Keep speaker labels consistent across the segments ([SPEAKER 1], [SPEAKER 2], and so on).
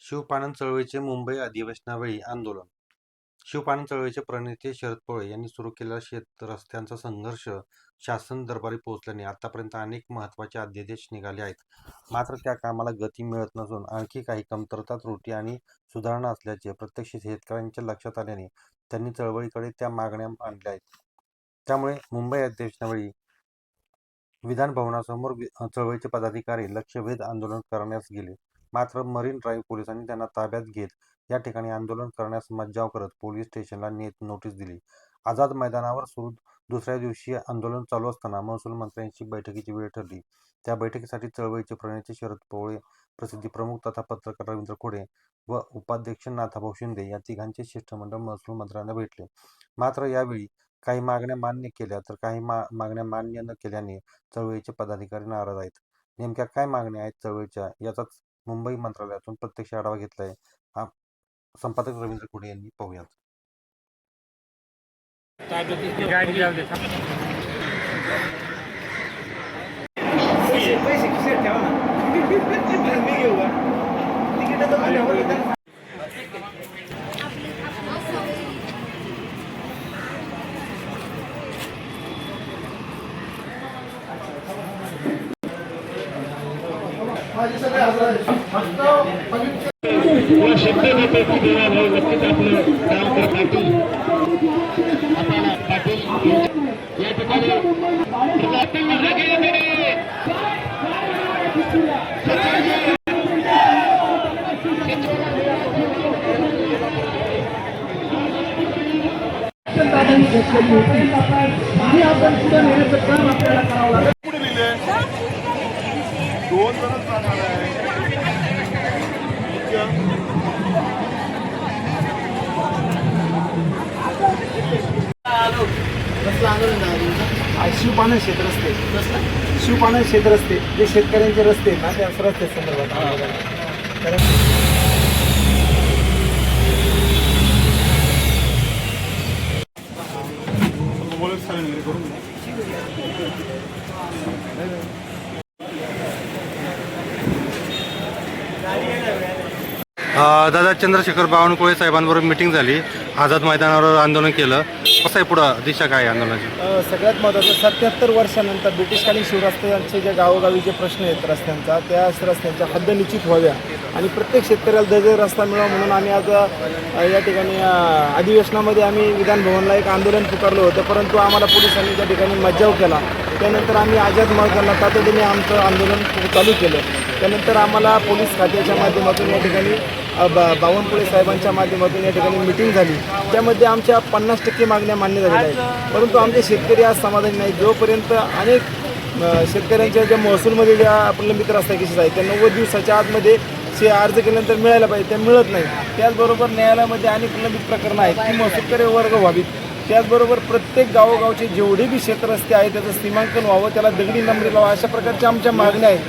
[SPEAKER 1] शिवपाणन चळवळीचे मुंबई अधिवेशनावेळी आंदोलन. शिवपाणन चळवळीचे प्रणेते शरद पवार यांनी सुरू केलेला शेत रस्त्यांचा संघर्ष शासन दरबारी पोहोचल्याने आतापर्यंत अनेक महत्त्वाचे अध्यादेश निघाले आहेत. मात्र त्या कामाला गती मिळत नसून आणखी काही कमतरता, त्रुटी आणि सुधारणा असल्याचे प्रत्यक्ष शेतकऱ्यांच्या लक्षात आल्याने त्यांनी चळवळीकडे त्या मागण्या आणल्या आहेत. त्यामुळे मुंबई अधिवेशनावेळी विधान भवनासमोर चळवळीचे पदाधिकारी लक्षवेध आंदोलन करण्यास गेले. मात्र मरीन ड्राईव्ह पोलिसांनी त्यांना ताब्यात घेत या ठिकाणी आंदोलन करण्यास मज्जाव करत पोलीस स्टेशनला नोटीस दिली. आझाद मैदानावर सुरू दुसऱ्या दिवशी आंदोलन चालू असताना महसूल मंत्र्यांची बैठकीची वेळ ठरली. त्या बैठकीसाठी चळवळीचे प्रणेते शरद पवार, प्रसिद्धी प्रमुख तथा पत्रकार रवींद्र खोडे व उपाध्यक्ष नाथाभाऊ शिंदे या तिघांचे शिष्टमंडळ महसूल मंत्र्यांना भेटले. मात्र यावेळी काही मागण्या मान्य केल्या तर काही मागण्या मान्य न केल्याने चळवळीचे पदाधिकारी नाराज आहेत. नेमक्या काय मागण्या आहेत चळवळीच्या, याचाच मुंबई मंत्रालयातून प्रत्यक्ष आढावा घेतलाय. संपादक रवींद्र खोडे यांनी पाहूयात.
[SPEAKER 2] शब्द नक्कीच आपलं काम करतील. आपल्याला पाटील या ठिकाणी
[SPEAKER 3] शिवपाणन शेत रस्ते शिवपाणन शेत रस्ते जे शेतकऱ्यांचे रस्ते ना त्या रस्ते संदर्भात
[SPEAKER 1] दादा चंद्रशेखर बावनकुळे साहेबांबरोबर मिटिंग झाली. आझाद मैदानावर आंदोलन केलं. कसं आहे पुढं दिशा काय आंदोलनाची?
[SPEAKER 3] सगळ्यात महत्त्वाचं 77 वर्षानंतर ब्रिटिशकालीन शिवरस्त्यांचे जे गावोगावी जे प्रश्न आहेत रस्त्यांचा, त्या रस्त्यांच्या हद्द निश्चित व्हाव्या आणि प्रत्येक शेतकऱ्याला दर्जा रस्ता मिळावा म्हणून आम्ही आज या ठिकाणी अधिवेशनामध्ये आम्ही विधान भवनला एक आंदोलन पुकारलं होतं. परंतु आम्हाला पोलिसांनी त्या ठिकाणी मज्जाव केला. त्यानंतर आम्ही आझाद मैदानाला तातडीने आमचं आंदोलन चालू केलं. त्यानंतर आम्हाला पोलीस खात्याच्या माध्यमातून या ठिकाणी बावनकुळे साहेबांच्या माध्यमातून या ठिकाणी मिटिंग झाली. त्यामध्ये आमच्या 50% मागण्या मान्य झालेल्या आहेत. परंतु आमचे शेतकरी आज समाधानी नाही. जोपर्यंत अनेक शेतकऱ्यांच्या ज्या महसूलमध्ये ज्या प्रलंबित रस्ता केसेस आहेत त्या 90 दिवसाच्या आतमध्ये अर्ज केल्यानंतर मिळायला पाहिजे, त्या मिळत नाही. त्याचबरोबर न्यायालयामध्ये अनेक प्रलंबित प्रकरणं आहेत ती महसूलकरी वर्ग व्हावीत. त्याचबरोबर प्रत्येक गावोगावचे जेवढे बी शेतरस्ते आहेत त्याचं सीमांकन व्हावं, त्याला दगडी नंबरी लावा, अशा प्रकारच्या आमच्या मागण्या आहेत.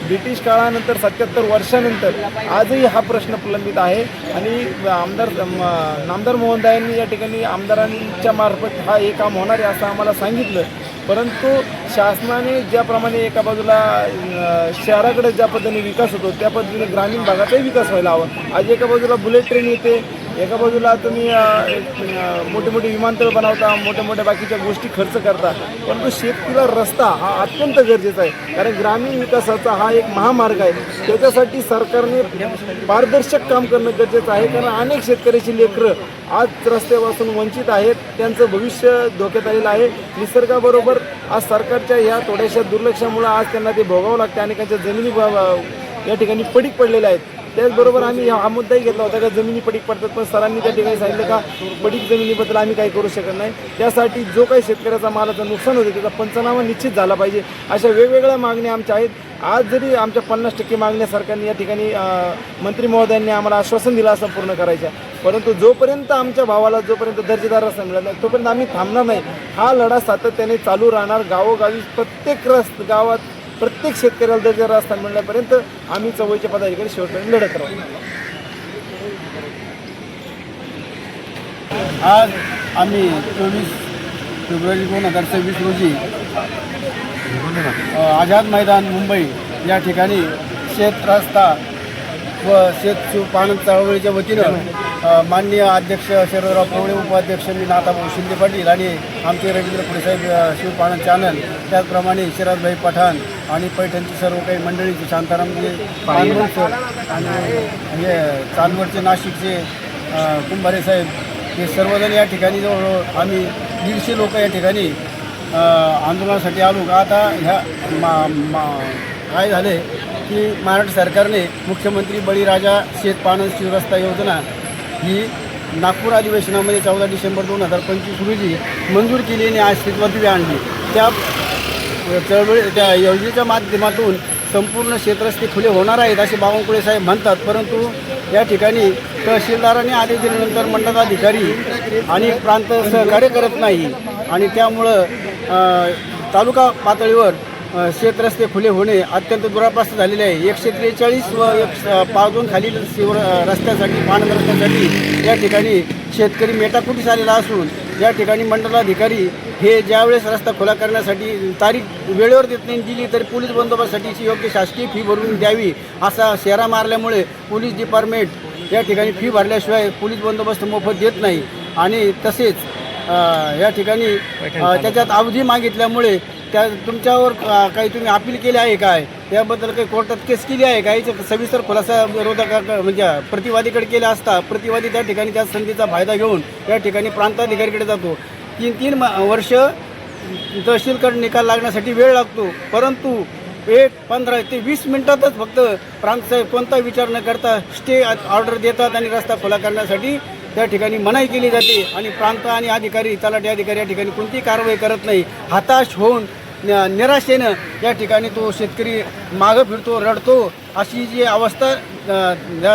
[SPEAKER 3] ब्रिटिश काळानंतर 77 वर्षानंतर आजही हा प्रश्न प्रलंबित आहे आणि नामदार मोहनदास यांनी या ठिकाणी आमदारांच्या मार्फत हा हे काम होणार आहे असं आम्हाला सांगितलं. परंतु शासनाने ज्याप्रमाणे एका बाजूला शहराकडे ज्या पद्धतीने विकास होतो त्या पद्धतीने ग्रामीण भागाचाही विकास व्हायला हवा. आज एका बाजूला बुलेट ट्रेन येते, एका बाजूला तुम्ही मोठे मोठे विमानतळ बनवता, मोठ्या मोठ्या बाकीच्या गोष्टी खर्च करता, परंतु शेतीला रस्ता हा अत्यंत गरजेचा आहे. कारण ग्रामीण विकासाचा हा एक महामार्ग आहे. त्याच्यासाठी सरकारने पारदर्शक काम करणं गरजेचं आहे. कारण अनेक शेतकऱ्याची लेकरं आज रस्त्यापासून वंचित आहेत, त्यांचं भविष्य धोक्यात आलेलं आहे. निसर्गाबरोबर आज सरकारच्या ह्या थोड्याशा दुर्लक्षामुळं आज त्यांना ते भोगावं लागतं. अनेकांच्या जमिनी या ठिकाणी पडीक पडलेल्या आहेत. त्याचबरोबर आम्ही हा मुद्दाही घेतला होता का जमिनी पडीक पडतात, पण सरांनी त्या ठिकाणी सांगितलं का पडीक जमिनीबद्दल आम्ही काही करू शकत नाही. त्यासाठी जो काही शेतकऱ्याचा मालाचं नुकसान होते त्याचा पंचनामा निश्चित झाला पाहिजे. अशा वेगवेगळ्या मागण्या आमच्या आहेत. आज जरी आमच्या 50% मागण्या सरकारने या ठिकाणी मंत्री महोदयांनी आम्हाला आश्वासन दिलं असं पूर्ण करायच्या, परंतु जोपर्यंत आमच्या भावाला जोपर्यंत दर्जेदार रस्ता मिळत नाही तोपर्यंत आम्ही थांबणार नाही. हा लढा सातत्याने चालू राहणार. गावोगावी प्रत्येक गावात प्रत्येक शेतकऱ्याला दर्जेदार रस्ता मिळण्यापर्यंत आम्ही चळवळीच्या पदाधिकारी शेवटपर्यंत लढत राहू.
[SPEAKER 4] आज आम्ही 24 फेब्रुवारी 2026 रोजी आझाद मैदान मुंबई या ठिकाणी शेत रस्ता व शेत शिवपाणंद चळवळीच्या वतीनं माननीय अध्यक्ष शरदराव पवळे, उपाध्यक्ष मी नाथाभाऊ शिंदे पाटील आणि आमचे रवींद्र पुढेसाहेब शिवपाणंद चॅनल, त्याचप्रमाणे शरदभाई पठाण आणि पैठणची सर्व काही मंडळीचे शांतारामजी पानवल सर आणि हे चांदवडचे नाशिकचे कुंभारे साहेब, हे सर्वजण या ठिकाणी जवळजवळ आम्ही 150 लोक या ठिकाणी आंदोलनासाठी आलो. आता ह्या काय झाले की महाराष्ट्र सरकारने मुख्यमंत्री बळीराजा शेतपाणंद शिवरस्ता योजना ही नागपूर अधिवेशनामध्ये 14 डिसेंबर 2025 रोजी मंजूर केली आणि अस्तित्वात आणली. त्या त्या योजनेच्या माध्यमातून संपूर्ण क्षेत्रस्थे खुले होणार आहेत असे बावनकुळे साहेब म्हणतात, परंतु या ठिकाणी तहसीलदारांनी आदेश दिल्यानंतर मंडलाधिकारी आणि प्रांत सहकार्य करत नाही आणि त्यामुळं तालुका पातळीवर शेतरस्ते खुले होणे अत्यंत दुरापास्त झालेले आहे. 143 व 152 खालील रस्त्यासाठी, पाणंद रस्त्यासाठी या ठिकाणी शेतकरी मेटाकुटीस आलेला असून या ठिकाणी मंडलाधिकारी हे ज्यावेळेस रस्ता खुला करण्यासाठी तारीख वेळेवर देत नाही, दिली तरी पोलीस बंदोबस्तासाठी योग्य शासकीय फी भरून द्यावी असा शेरा मारल्यामुळे पोलीस डिपार्टमेंट या ठिकाणी फी भरल्याशिवाय पोलीस बंदोबस्त मोफत देत नाही आणि तसेच या ठिकाणी त्याच्यात अवधी मागितल्यामुळे त्या तुमच्यावर काही तुम्ही अपील केले आहे काय, त्याबद्दल काही कोर्टात केस केली आहे का, याचा सविस्तर खुलासा विरोधक म्हणजे प्रतिवादीकडे केला असता प्रतिवादी त्या ठिकाणी त्या संधीचा फायदा घेऊन या ठिकाणी प्रांताधिकारीकडे जातो. 3 वर्ष तहसीलकडे निकाल लागण्यासाठी वेळ लागतो, परंतु 15 ते 20 मिनिटातच फक्त प्रांतसाहेब कोणता विचार न करता स्टे ऑर्डर देतात आणि रस्ता खुला करण्यासाठी त्या ठिकाणी मनाई केली जाते आणि प्रांत आणि अधिकारी, तलाठी अधिकारी या ठिकाणी कोणतीही कारवाई करत नाही. हताश होऊन निराशेनं या ठिकाणी तो शेतकरी मागं फिरतो, रडतो, अशी जी अवस्था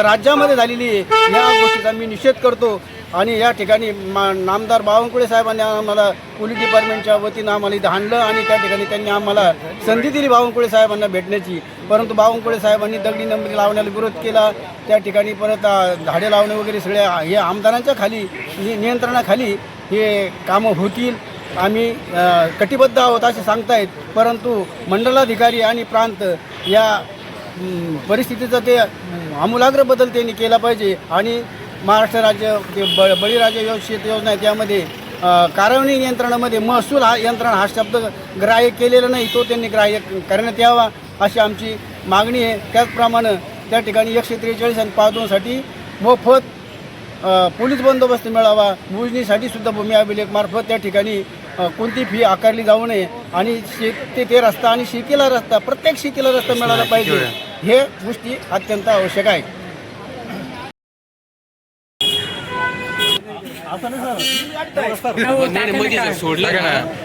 [SPEAKER 4] राज्यामध्ये झालेली आहे, या गोष्टीचा मी निषेध करतो. आणि या ठिकाणी नामदार बावनकुळे साहेबांनी आम्हाला पोलीस डिपार्टमेंटच्या वतीनं आम्हाला इथं आणलं आणि त्या ठिकाणी त्यांनी आम्हाला संधी दिली बावनकुळे साहेबांना भेटण्याची, परंतु बावनकुळे साहेबांनी दगडी नंबरी लावण्याला विरोध केला. त्या ठिकाणी परत झाडे लावणे वगैरे सगळे हे आमदारांच्या खाली नियंत्रणाखाली हे कामं होतील, आम्ही कटिबद्ध आहोत असे सांगतायत, परंतु मंडलाधिकारी आणि प्रांत या परिस्थितीचा ते आमूलाग्र बदल त्यांनी केला पाहिजे आणि महाराष्ट्र राज्य बळीराजा शेत योजना आहे त्यामध्ये कारवाई यंत्रणामध्ये महसूल हा यंत्रणा हा शब्द ग्राह्य केलेला नाही, तो त्यांनी ग्राह्य करण्यात यावा अशी आमची मागणी आहे. त्याचप्रमाणे त्या ठिकाणी 143 आणि 52साठी मोफत पोलीस बंदोबस्त मिळावा, मोजणीसाठी सुद्धा भूमी अभिलेखमार्फत त्या ठिकाणी कोणती फी आकारली जाऊ नये आणि ते रस्ता आणि शिकेला रस्ता, प्रत्येक शिकेला रस्ता मिळाला पाहिजे, हे गोष्टी अत्यंत आवश्यक आहे.
[SPEAKER 5] सोडलं का